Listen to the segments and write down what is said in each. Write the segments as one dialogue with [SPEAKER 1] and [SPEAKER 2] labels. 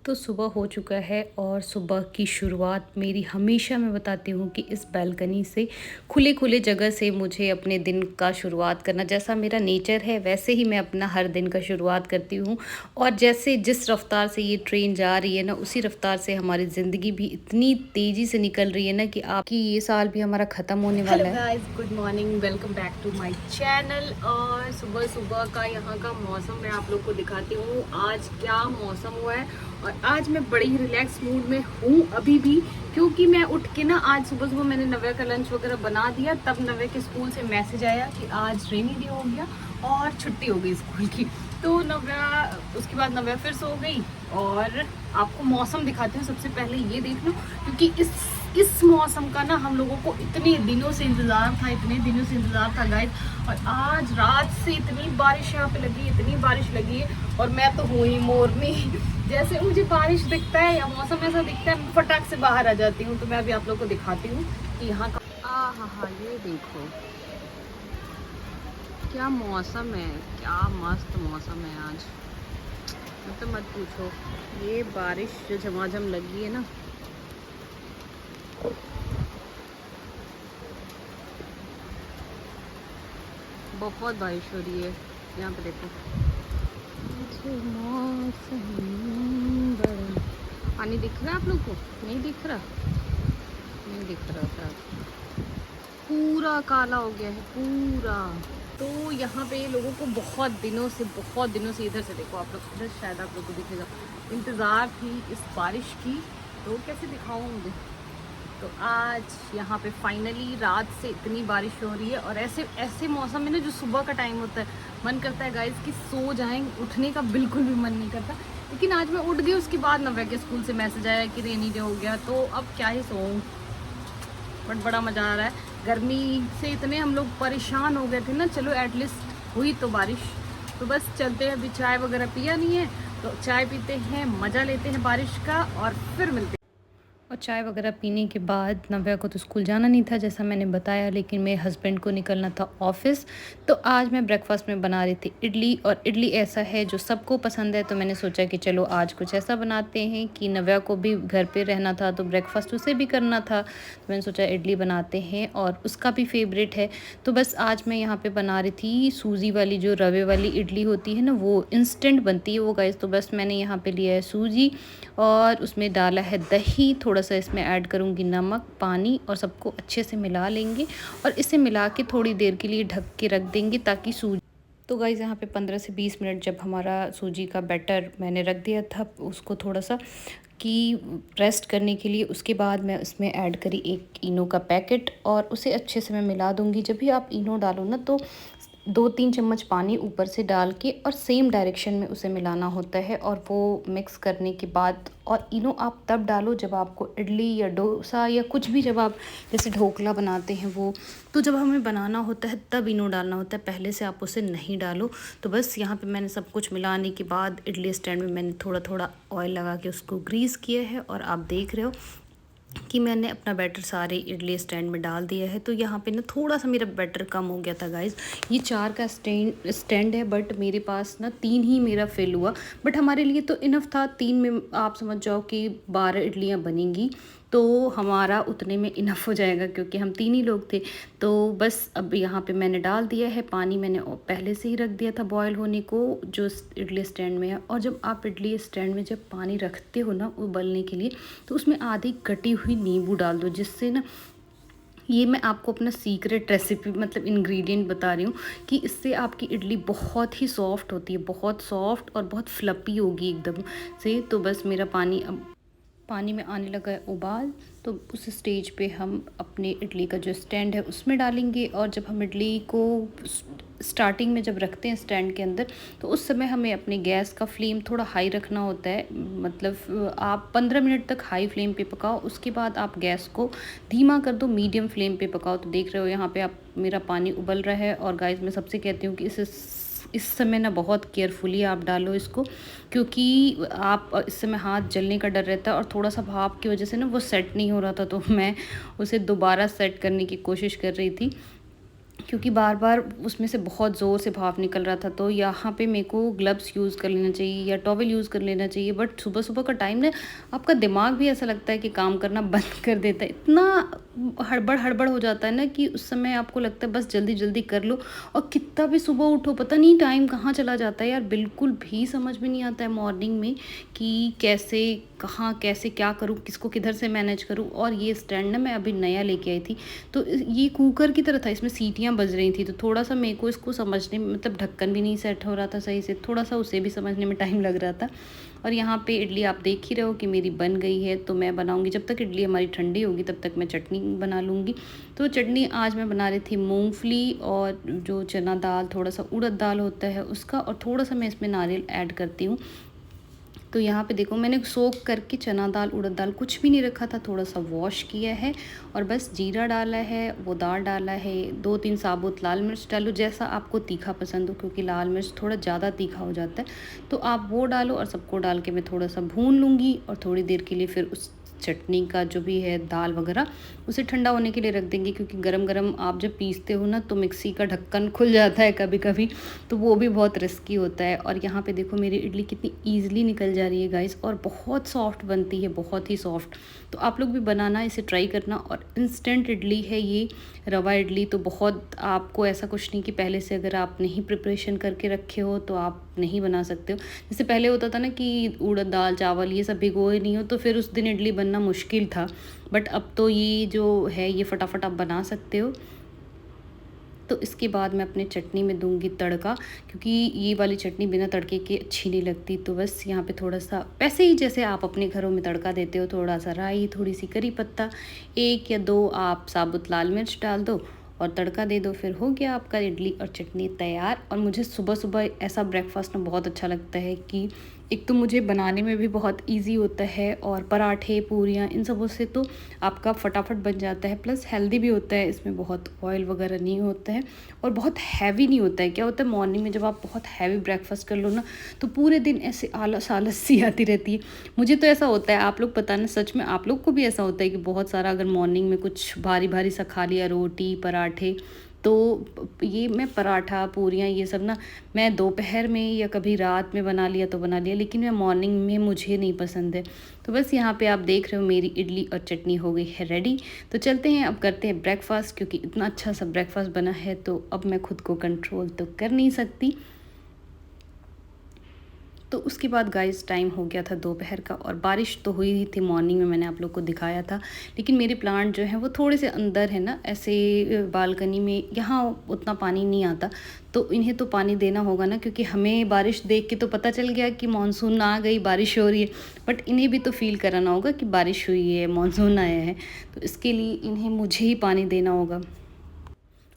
[SPEAKER 1] तो सुबह हो चुका है और सुबह की शुरुआत मेरी हमेशा मैं बताती हूँ कि इस बालकनी से खुले खुले जगह से मुझे अपने दिन का शुरुआत करना जैसा मेरा नेचर है वैसे ही मैं अपना हर दिन का शुरुआत करती हूँ। और जैसे जिस रफ्तार से ये ट्रेन जा रही है ना उसी रफ्तार से हमारी ज़िंदगी भी इतनी तेज़ी से निकल रही है ना कि आपकी ये साल भी हमारा ख़त्म होने वाला है।
[SPEAKER 2] Hello guys, good morning, welcome back to my channel. और सुबह सुबह का यहाँ का मौसम मैं आप लोग को दिखाती हूँ आज क्या मौसम हुआ है। और आज मैं बड़ी ही रिलैक्स मूड में हूँ अभी भी, क्योंकि मैं उठ के ना आज सुबह सुबह मैंने नव्या का लंच वगैरह बना दिया। तब नव्या के स्कूल से मैसेज आया कि आज रेनी डे हो गया और छुट्टी हो गई स्कूल की। तो नव्या उसके बाद नव्या फिर सो गई। और आपको मौसम दिखाती हूँ, सबसे पहले ये देख लो, क्योंकि इस मौसम का ना हम लोगों को इतने दिनों से इंतज़ार था गाइस। और आज रात से इतनी बारिश यहाँ पे लगी, इतनी बारिश लगी है। और मैं तो हूँ ही मोरनी, जैसे मुझे बारिश दिखता है या मौसम ऐसा दिखता है मैं फटाक से बाहर आ जाती हूँ। तो मैं अभी आप लोग को दिखाती हूँ कि यहाँ का हाँ, ये देखो क्या मौसम है, क्या मस्त मौसम है आज। मतलब मत पूछो, ये बारिश जो झमाझम लगी है ना, बहुत बारिश हो रही है। यहाँ पे देखो, पानी दिख रहा है आप लोग को? नहीं दिख रहा, नहीं दिख रहा था, पूरा काला हो गया है पूरा। तो यहाँ पे लोगों को बहुत दिनों से इधर से देखो आप लोग, इधर शायद आप लोग को दिखेगा, इंतज़ार थी इस बारिश की। तो कैसे दिखाऊँ मुझे। तो आज यहाँ पे फाइनली रात से इतनी बारिश हो रही है। और ऐसे ऐसे मौसम में ना जो सुबह का टाइम होता है मन करता है गाइस कि सो जाएं, उठने का बिल्कुल भी मन नहीं करता। लेकिन आज मैं उठ गई, उसके बाद नव्या के स्कूल से मैसेज आया कि रेनी डे हो गया, तो अब क्या ही सोऊं। बट बड़ा मज़ा आ रहा है। गर्मी से इतने हम लोग परेशान हो गए थे ना, चलो एटलीस्ट हुई तो बारिश। तो बस चलते हैं, अभी चाय वगैरह पिया नहीं है तो चाय पीते हैं, मज़ा लेते हैं बारिश का और फिर मिलते हैं।
[SPEAKER 1] और चाय वगैरह पीने के बाद नव्या को तो स्कूल जाना नहीं था जैसा मैंने बताया, लेकिन मेरे हस्बैंड को निकलना था ऑफिस। तो आज मैं ब्रेकफास्ट में बना रही थी इडली, और इडली ऐसा है जो सबको पसंद है। तो मैंने सोचा कि चलो आज कुछ ऐसा बनाते हैं कि नव्या को भी घर पे रहना था तो ब्रेकफास्ट उसे भी करना था। तो मैंने सोचा इडली बनाते हैं और उसका भी फेवरेट है। तो बस आज मैं यहाँ पर बना रही थी सूजी वाली, जो रवे वाली इडली होती है ना, वो इंस्टेंट बनती है वो गाइस। तो बस मैंने यहाँ पर लिया है सूजी और उसमें डाला है दही, थोड़ा सा इसमें ऐड करूँगी नमक, पानी, और सबको अच्छे से मिला लेंगे। और इसे मिला के थोड़ी देर के लिए ढक के रख देंगे ताकि सूजी। तो गाइज़ यहाँ पे 15 से 20 मिनट जब हमारा सूजी का बैटर मैंने रख दिया था उसको थोड़ा सा कि रेस्ट करने के लिए, उसके बाद मैं उसमें ऐड करी एक इनो का पैकेट और उसे अच्छे से मैं मिला दूँगी। जब भी आप इनो डालो ना तो 2-3 चम्मच पानी ऊपर से डाल के और सेम डायरेक्शन में उसे मिलाना होता है। और वो मिक्स करने के बाद, और इनो आप तब डालो जब आपको इडली या डोसा या कुछ भी, जब आप जैसे ढोकला बनाते हैं वो, तो जब हमें बनाना होता है तब इनो डालना होता है, पहले से आप उसे नहीं डालो। तो बस यहाँ पे मैंने सब कुछ मिलाने के बाद इडली स्टैंड में मैंने थोड़ा थोड़ा ऑयल लगा के उसको ग्रीस किया है। और आप देख रहे हो कि मैंने अपना बैटर सारे इडली स्टैंड में डाल दिया है। तो यहाँ पे ना थोड़ा सा मेरा बैटर कम हो गया था गाइज़। ये 4 का स्टैंड है बट मेरे पास ना 3 ही मेरा फिल हुआ। बट हमारे लिए तो इनफ था, 3 में आप समझ जाओ कि 12 इडलियाँ बनेंगी, तो हमारा उतने में इनफ हो जाएगा क्योंकि हम 3 ही लोग थे। तो बस अब यहाँ पे मैंने डाल दिया है पानी, मैंने पहले से ही रख दिया था बॉयल होने को जो इडली स्टैंड में है। और जब आप इडली स्टैंड में जब पानी रखते हो ना उबलने के लिए, तो उसमें आधी कटी हुई नींबू डाल दो, जिससे ना, ये मैं आपको अपना सीक्रेट रेसिपी मतलब इंग्रेडिएंट बता रही हूँ कि इससे आपकी इडली बहुत ही सॉफ्ट होती है, बहुत सॉफ्ट और बहुत फ्लपी होगी एकदम से। तो बस मेरा पानी में आने लगा है उबाल, तो उस स्टेज पे हम अपने इडली का जो स्टैंड है उसमें डालेंगे। और जब हम इडली को स्टार्टिंग में जब रखते हैं स्टैंड के अंदर, तो उस समय हमें अपने गैस का फ्लेम थोड़ा हाई रखना होता है। मतलब आप 15 मिनट तक हाई फ्लेम पे पकाओ, उसके बाद आप गैस को धीमा कर दो, मीडियम फ्लेम पे पकाओ। तो देख रहे हो यहाँ पे आप मेरा पानी उबल रहा है। और गाइस मैं सबसे कहती हूँ कि इस समय ना बहुत केयरफुली आप डालो इसको, क्योंकि आप इस समय हाथ जलने का डर रहता है। और थोड़ा सा भाप की वजह से ना वो सेट नहीं हो रहा था, तो मैं उसे दोबारा सेट करने की कोशिश कर रही थी। क्योंकि बार-बार उसमें से बहुत ज़ोर से भाप निकल रहा था, तो यहाँ पे मेरे को ग्लव्स यूज़ कर लेना चाहिए या टॉवल यूज़ कर लेना चाहिए। बट सुबह-सुबह का टाइम ना आपका दिमाग भी ऐसा लगता है कि काम करना बंद कर देता है। इतना हड़बड़-हड़बड़ हो जाता है ना कि उस समय आपको लगता है बस जल्दी-जल्दी कर लो, और कितना भी सुबह उठो पता नहीं टाइम कहाँ चला जाता है यार, बिल्कुल भी समझ में नहीं आता है मॉर्निंग में कि कैसे, कहाँ, कैसे क्या करूँ, किसको किधर से मैनेज करूँ। और ये स्टैंड ना मैं अभी नया लेके आई थी, तो ये कुकर की तरह था, इसमें सीटियाँ बज रही थी, तो थोड़ा-सा मेरे को इसको समझने में, मतलब ढक्कन भी नहीं सेट हो रहा था सही से, थोड़ा-सा उसे भी समझने में टाइम लग रहा था। और यहाँ पे इडली आप देख ही रहे हो कि मेरी बन गई है, तो मैं बनाऊँगी, जब तक इडली हमारी ठंडी होगी तब तक मैं चटनी बना लूँगी। तो चटनी आज मैं बना रही थी मूँगफली और जो चना दाल, थोड़ा-सा उड़द दाल होता है उसका, और थोड़ा-सा मैं इसमें नारियल ऐड करती हूँ। तो यहाँ पे देखो मैंने सोक करके चना दाल, उड़द दाल कुछ भी नहीं रखा था, थोड़ा-सा वॉश किया है और बस जीरा डाला है, वो दाल डाला है, 2-3 साबुत लाल मिर्च डालो, जैसा आपको तीखा पसंद हो, क्योंकि लाल मिर्च थोड़ा ज़्यादा तीखा हो जाता है। तो आप वो डालो और सबको डाल के मैं थोड़ा-सा भून लूँगी, और थोड़ी देर के लिए फिर उस चटनी का जो भी है दाल वगैरह उसे ठंडा होने के लिए रख देंगे, क्योंकि गरम-गरम आप जब पीसते हो ना तो मिक्सी का ढक्कन खुल जाता है कभी-कभी, तो वो भी बहुत रिस्की होता है। और यहाँ पे देखो मेरी इडली कितनी ईज़िली निकल जा रही है गाइस, और बहुत सॉफ्ट बनती है, बहुत ही सॉफ्ट। तो आप लोग भी बनाना, इसे ट्राई करना। और इंस्टेंट इडली है ये, रवा इडली, तो बहुत, आपको ऐसा कुछ नहीं कि पहले से अगर आप नहीं प्रिपरेशन करके रखे हो तो आप नहीं बना सकते हो। जैसे पहले होता था ना कि उड़द दाल, चावल ये सब भिगोए नहीं हो तो फिर उस दिन इडली बनना मुश्किल था, बट अब तो ये जो है ये फटाफट आप बना सकते हो। तो इसके बाद मैं अपने चटनी में दूंगी तड़का, क्योंकि ये वाली चटनी बिना तड़के के अच्छी नहीं लगती। तो बस यहाँ पे थोड़ा सा वैसे ही जैसे आप अपने घरों में तड़का देते हो, थोड़ा सा राई, थोड़ी सी करी पत्ता, 1 या 2 आप साबुत लाल मिर्च डाल दो और तड़का दे दो, फिर हो गया आपका इडली और चटनी तैयार। और मुझे सुबह सुबह ऐसा ब्रेकफास्ट ना बहुत अच्छा लगता है कि एक तो मुझे बनाने में भी बहुत इजी होता है, और पराठे, पूरियाँ, इन सबों से तो आपका फटाफट बन जाता है, प्लस हेल्दी भी होता है, इसमें बहुत ऑयल वगैरह नहीं होता है और बहुत हैवी नहीं होता है। क्या होता है मॉर्निंग में जब आप बहुत हैवी ब्रेकफास्ट कर लो ना, तो पूरे दिन ऐसे आलस आलस सी आती रहती है। मुझे तो ऐसा होता है, आप लोग पता ना, सच में आप लोग को भी ऐसा होता है कि बहुत सारा अगर मॉर्निंग में कुछ भारी भारी सा खा लिया, रोटी, पराठे, तो ये मैं पराठा, पूरियाँ, ये सब ना मैं दोपहर में या कभी रात में बना लिया तो बना लिया, लेकिन मैं मॉर्निंग में मुझे नहीं पसंद है। तो बस यहाँ पे आप देख रहे हो मेरी इडली और चटनी हो गई है रेडी। तो चलते हैं, अब करते हैं ब्रेकफास्ट, क्योंकि इतना अच्छा सा ब्रेकफास्ट बना है तो अब मैं खुद को कंट्रोल तो कर नहीं सकती। तो उसके बाद गाइस टाइम हो गया था दोपहर का, और बारिश तो हुई ही थी मॉर्निंग में, मैंने आप लोग को दिखाया था। लेकिन मेरे प्लांट जो हैं वो थोड़े से अंदर है ना, ऐसे बालकनी में, यहाँ उतना पानी नहीं आता, तो इन्हें तो पानी देना होगा ना, क्योंकि हमें बारिश देख के तो पता चल गया कि मानसून आ गई, बारिश हो रही है, बट इन्हें भी तो फील कराना होगा कि बारिश हुई है, मानसून आया है। तो इसके लिए इन्हें मुझे ही पानी देना होगा।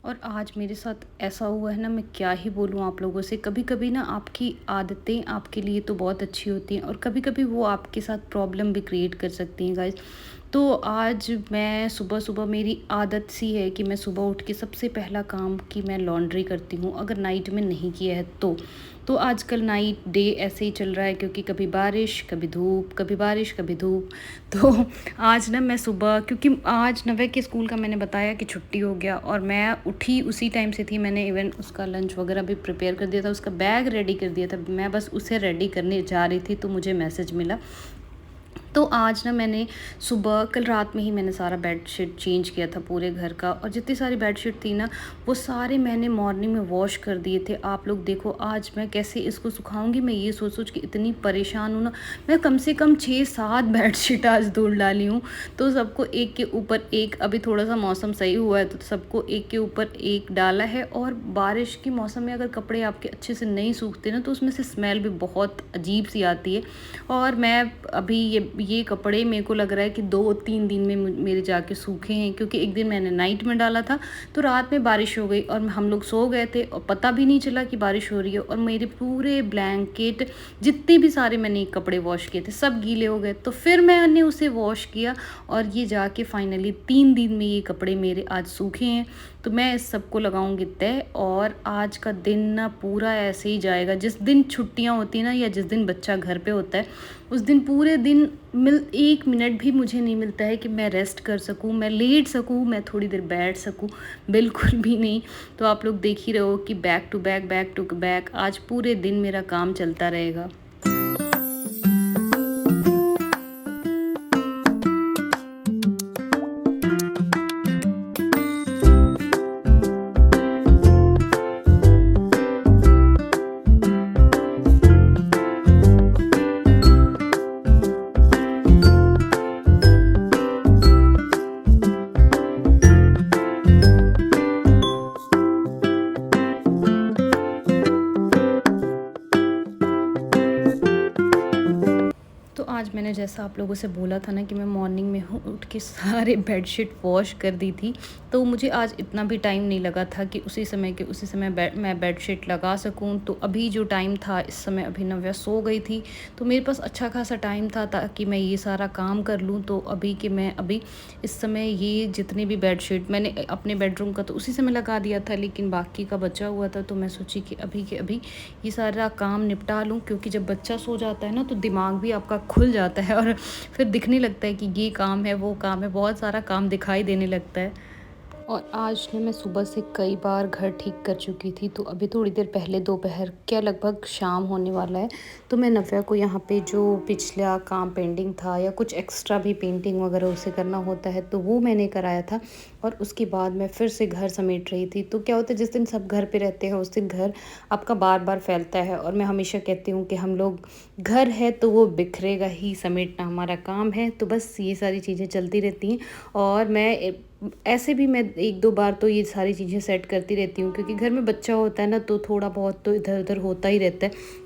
[SPEAKER 1] और आज मेरे साथ ऐसा हुआ है ना, मैं क्या ही बोलूँ आप लोगों से। कभी कभी ना आपकी आदतें आपके लिए तो बहुत अच्छी होती हैं, और कभी कभी वो आपके साथ प्रॉब्लम भी क्रिएट कर सकती हैं गाइस। तो आज मैं सुबह सुबह, मेरी आदत सी है कि मैं सुबह उठ के सबसे पहला काम कि मैं लॉन्ड्री करती हूँ, अगर नाइट में नहीं किया है तो आजकल नाइट डे ऐसे ही चल रहा है, क्योंकि कभी बारिश, कभी धूप, कभी बारिश, कभी धूप। तो आज ना मैं सुबह, क्योंकि आज नवे के स्कूल का मैंने बताया कि छुट्टी हो गया, और मैं उठी उसी टाइम से थी, मैंने इवन उसका लंच वगैरह भी प्रिपेयर कर दिया था, उसका बैग रेडी कर दिया था, मैं बस उसे रेडी करने जा रही थी तो मुझे मैसेज मिला। तो आज ना मैंने सुबह, कल रात में ही मैंने सारा बेडशीट चेंज किया था पूरे घर का, और जितनी सारी बेडशीट थी ना वो सारे मैंने मॉर्निंग में वॉश कर दिए थे। आप लोग देखो आज मैं कैसे इसको सुखाऊंगी, मैं ये सोच सोच के इतनी परेशान हूँ ना। मैं कम से कम 6-7 बेडशीट आज धुल डाली हूँ, तो सबको एक के ऊपर एक, अभी थोड़ा सा मौसम सही हुआ है तो सबको एक के ऊपर एक डाला है। और बारिश के मौसम में अगर कपड़े आपके अच्छे से नहीं सूखते ना तो उसमें से स्मेल भी बहुत अजीब सी आती है। और मैं अभी ये कपड़े मेरे को लग रहा है कि 2-3 दिन में मेरे जाके सूखे हैं, क्योंकि एक दिन मैंने नाइट में डाला था तो रात में बारिश हो गई और हम लोग सो गए थे और पता भी नहीं चला कि बारिश हो रही है, और मेरे पूरे ब्लैंकेट, जितने भी सारे मैंने कपड़े वॉश किए थे सब गीले हो गए। तो फिर मैंने उसे वॉश किया और ये जाके फाइनली 3 दिन में ये कपड़े मेरे आज सूखे हैं। तो मैं इस सबको लगाऊंगी तय। और आज का दिन ना पूरा ऐसे ही जाएगा। जिस दिन छुट्टियां होती हैं ना, या जिस दिन बच्चा घर पे होता है, उस दिन पूरे दिन 1 मिनट भी मुझे नहीं मिलता है कि मैं रेस्ट कर सकूं, मैं लेट सकूं, मैं थोड़ी देर बैठ सकूं, बिल्कुल भी नहीं। तो आप लोग देख ही रहे हो कि बैक टू बैक आज पूरे दिन मेरा काम चलता रहेगा। तो आज मैंने जैसा आप लोगों से बोला था ना कि मैं मॉर्निंग में उठ के सारे बेडशीट वॉश कर दी थी, तो मुझे आज इतना भी टाइम नहीं लगा था कि उसी समय मैं बेडशीट लगा सकूं। तो अभी जो टाइम था, इस समय अभी नव्या सो गई थी, तो मेरे पास अच्छा खासा टाइम था ताकि मैं ये सारा काम कर लूँ। तो अभी इस समय ये जितने भी बेडशीट मैंने अपने बेडरूम का तो उसी समय लगा दिया था, लेकिन बाकी का बचा हुआ था, तो मैं सोची कि अभी के अभी ये सारा काम निपटा लूँ, क्योंकि जब बच्चा सो जाता है ना तो दिमाग भी आपका खुल जाता है और फिर दिखने लगता है कि ये काम है, वो काम है, बहुत सारा काम दिखाई देने लगता है। और आज ने मैं सुबह से कई बार घर ठीक कर चुकी थी, तो अभी थोड़ी देर पहले दोपहर क्या लगभग शाम होने वाला है, तो मैं नव्या को यहाँ पे जो पिछला काम पेंडिंग था या कुछ एक्स्ट्रा भी पेंटिंग वगैरह उसे करना होता है, तो वो मैंने कराया था। और उसके बाद मैं फिर से घर समेट रही थी। तो क्या होता है, जिस दिन सब घर पे रहते हैं उस दिन घर आपका बार बार फैलता है। और मैं हमेशा कहती हूँ कि हम लोग घर है तो वो बिखरेगा ही, समेटना हमारा काम है। तो बस ये सारी चीज़ें चलती रहती हैं। और मैं ऐसे भी मैं 1-2 बार तो ये सारी चीज़ें सेट करती रहती हूँ, क्योंकि घर में बच्चा होता है ना, तो थोड़ा बहुत तो इधर उधर होता ही रहता है।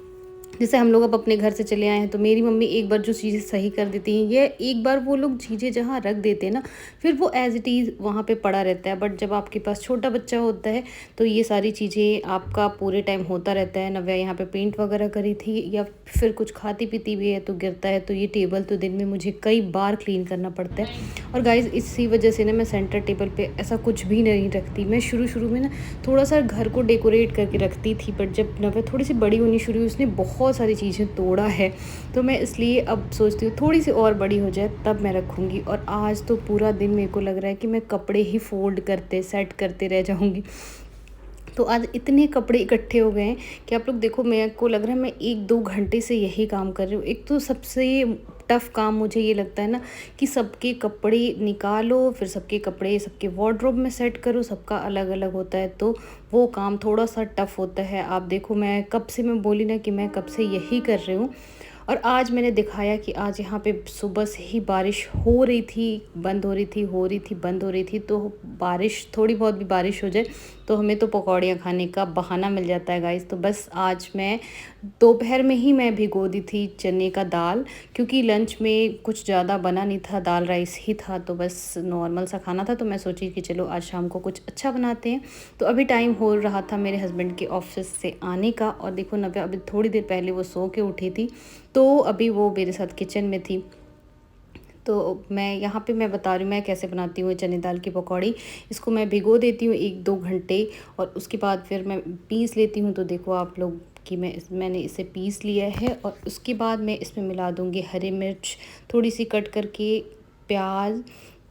[SPEAKER 1] जैसे हम लोग अब अपने घर से चले आए हैं, तो मेरी मम्मी एक बार जो चीज़ें सही कर देती हैं, ये एक बार वो लोग चीज़ें जहाँ रख देते हैं ना, फिर वो एज़ इट इज़ वहाँ पे पड़ा रहता है। बट जब आपके पास छोटा बच्चा होता है तो ये सारी चीज़ें आपका पूरे टाइम होता रहता है। नव्या यहाँ पे पेंट वगैरह करी थी, या फिर कुछ खाती पीती भी है तो गिरता है, तो ये टेबल तो दिन में मुझे कई बार क्लीन करना पड़ता है। और गाइज़ इसी वजह से ना मैं सेंटर टेबल पे ऐसा कुछ भी नहीं रखती। मैं शुरू में ना थोड़ा सा घर को डेकोरेट करके रखती थी, बट जब नव्या थोड़ी सी बड़ी होनी शुरू हुई, उसने बहुत सारी चीज़ें तोड़ा है, तो मैं इसलिए अब सोचती हूँ थोड़ी सी और बड़ी हो जाए तब मैं रखूँगी। और आज तो पूरा दिन मेरे को लग रहा है कि मैं कपड़े ही फोल्ड करते सेट करते रह जाऊँगी। तो आज इतने कपड़े इकट्ठे हो गए हैं कि आप लोग देखो, मेरे को लग रहा है मैं 1-2 घंटे से यही काम कर रही हूँ। एक तो सबसे टफ़ काम मुझे ये लगता है ना कि सबके कपड़े निकालो, फिर सबके कपड़े सबके वार्डरोब में सेट करो, सबका अलग अलग होता है, तो वो काम थोड़ा सा टफ़ होता है। आप देखो, मैं बोली ना कि मैं कब से यही कर रही हूँ। और आज मैंने दिखाया कि आज यहाँ पे सुबह से ही बारिश हो रही थी, बंद हो रही थी, हो रही थी, बंद हो रही थी। तो बारिश, थोड़ी बहुत भी बारिश हो जाए तो हमें तो पकौड़ियाँ खाने का बहाना मिल जाता है गाइस। तो बस आज मैं दोपहर में ही मैं भिगो दी थी चने का दाल, क्योंकि लंच में कुछ ज़्यादा बना नहीं था, दाल राइस ही था, तो बस नॉर्मल सा खाना था। तो मैं सोची कि चलो आज शाम को कुछ अच्छा बनाते हैं। तो अभी टाइम हो रहा था मेरे हस्बैंड के ऑफिस से आने का, और देखो नव्या अभी थोड़ी देर पहले वो सो के उठी थी, तो अभी वो मेरे साथ किचन में थी। तो मैं बता रही हूँ मैं कैसे बनाती हूँ चने दाल की पकौड़ी। इसको मैं भिगो देती हूँ 1-2 घंटे, और उसके बाद फिर मैं पीस लेती हूँ। तो देखो आप लोग कि मैंने इसे पीस लिया है, और उसके बाद मैं इसमें मिला दूँगी हरी मिर्च थोड़ी सी कट करके, प्याज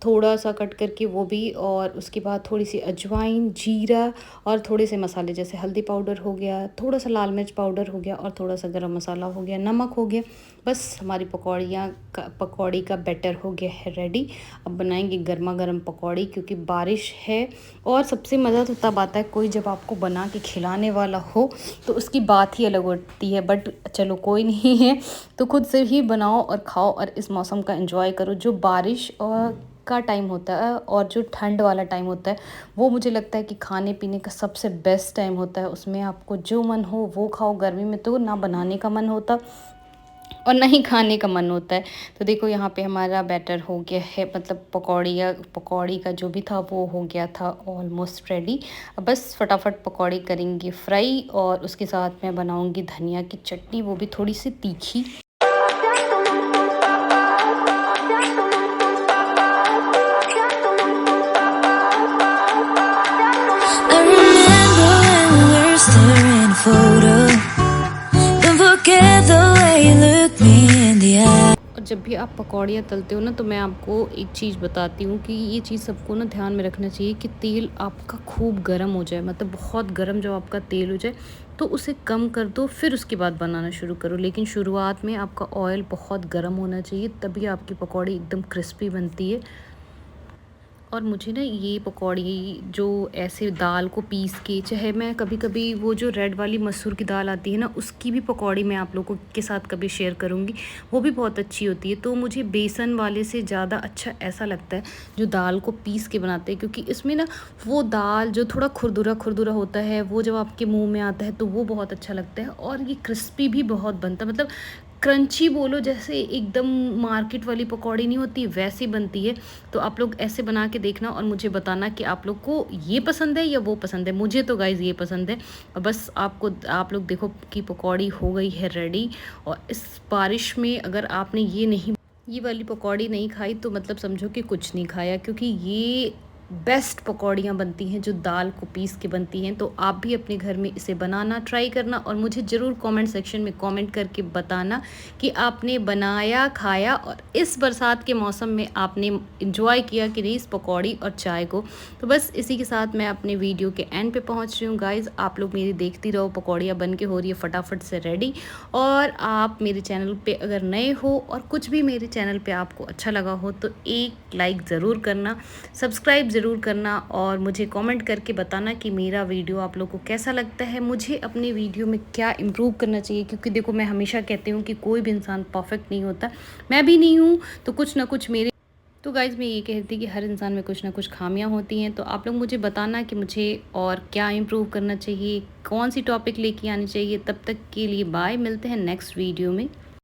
[SPEAKER 1] थोड़ा सा कट करके वो भी, और उसके बाद थोड़ी सी अजवाइन, जीरा और थोड़े से मसाले जैसे हल्दी पाउडर हो गया, थोड़ा सा लाल मिर्च पाउडर हो गया, और थोड़ा सा गरम मसाला हो गया, नमक हो गया। बस हमारी पकौड़ी का बैटर हो गया है रेडी। अब बनाएंगे गर्मा गर्म पकौड़ी, क्योंकि बारिश है। और सबसे मज़ा तो तब आता है कोई जब आपको बना के खिलाने वाला हो, तो उसकी बात ही अलग होती है। बट चलो कोई नहीं है, तो खुद से ही बनाओ और खाओ, और इस मौसम का एंजॉय करो। जो बारिश और का टाइम होता है और जो ठंड वाला टाइम होता है, वो मुझे लगता है कि खाने पीने का सबसे बेस्ट टाइम होता है। उसमें आपको जो मन हो वो खाओ। गर्मी में तो ना बनाने का मन होता और ना ही खाने का मन होता है। तो देखो यहाँ पे हमारा बैटर हो गया है, मतलब पकौड़ी का जो भी था वो हो गया था ऑलमोस्ट रेडी। अब बस फटाफट पकौड़ी करेंगे फ्राई, और उसके साथ मैं बनाऊँगी धनिया की चटनी, वो भी थोड़ी सी तीखी। जब भी आप पकौड़ियाँ तलते हो ना, तो मैं आपको एक चीज़ बताती हूँ कि ये चीज़ सबको ना ध्यान में रखना चाहिए कि तेल आपका खूब गर्म हो जाए, मतलब बहुत गर्म जब आपका तेल हो जाए तो उसे कम कर दो, फिर उसके बाद बनाना शुरू करो। लेकिन शुरुआत में आपका ऑयल बहुत गर्म होना चाहिए, तभी आपकी पकौड़ी एकदम क्रिस्पी बनती है। और मुझे ना ये पकौड़ी जो ऐसे दाल को पीस के, चाहे मैं कभी-कभी वो जो रेड वाली मसूर की दाल आती है ना, उसकी भी पकौड़ी मैं आप लोगों के साथ कभी शेयर करूँगी, वो भी बहुत अच्छी होती है। तो मुझे बेसन वाले से ज़्यादा अच्छा ऐसा लगता है जो दाल को पीस के बनाते हैं, क्योंकि इसमें ना वो दाल जो थोड़ा खुरदुरा-खुरदुरा होता है, वो जब आपके मुँह में आता है तो वो बहुत अच्छा लगता है, और ये क्रिस्पी भी बहुत बनता है, मतलब क्रंची बोलो, जैसे एकदम मार्केट वाली पकौड़ी नहीं होती वैसी बनती है। तो आप लोग ऐसे बना के देखना और मुझे बताना कि आप लोग को ये पसंद है या वो पसंद है। मुझे तो गाइज़ ये पसंद है। और बस आप लोग देखो कि पकौड़ी हो गई है रेडी। और इस बारिश में अगर आपने ये वाली पकौड़ी नहीं खाई तो मतलब समझो कि कुछ नहीं खाया, क्योंकि ये बेस्ट पकौड़ियाँ बनती हैं जो दाल को पीस के बनती हैं। तो आप भी अपने घर में इसे बनाना ट्राई करना, और मुझे ज़रूर कमेंट सेक्शन में कमेंट करके बताना कि आपने बनाया, खाया, और इस बरसात के मौसम में आपने इंजॉय किया कि नहीं इस पकौड़ी और चाय को। तो बस इसी के साथ मैं अपने वीडियो के एंड पे पहुंच रही हूँ गाइज़। आप लोग मेरी देखती रहो, पकौड़ियाँ बन के हो रही है फटाफट से रेडी। और आप मेरे चैनल पे अगर नए हो और कुछ भी मेरे चैनल पे आपको अच्छा लगा हो तो एक लाइक ज़रूर करना, सब्सक्राइब ज़रूर करना, और मुझे कमेंट करके बताना कि मेरा वीडियो आप लोगों को कैसा लगता है, मुझे अपने वीडियो में क्या इम्प्रूव करना चाहिए। क्योंकि देखो, मैं हमेशा कहती हूँ कि कोई भी इंसान परफेक्ट नहीं होता, मैं भी नहीं हूँ, तो कुछ ना कुछ मेरे तो गाइज़ मैं ये कहती कि हर इंसान में कुछ ना कुछ खामियां होती हैं। तो आप लोग मुझे बताना कि मुझे और क्या इम्प्रूव करना चाहिए, कौन सी टॉपिक लेके आनी चाहिए। तब तक के लिए बाय, मिलते हैं नेक्स्ट वीडियो में।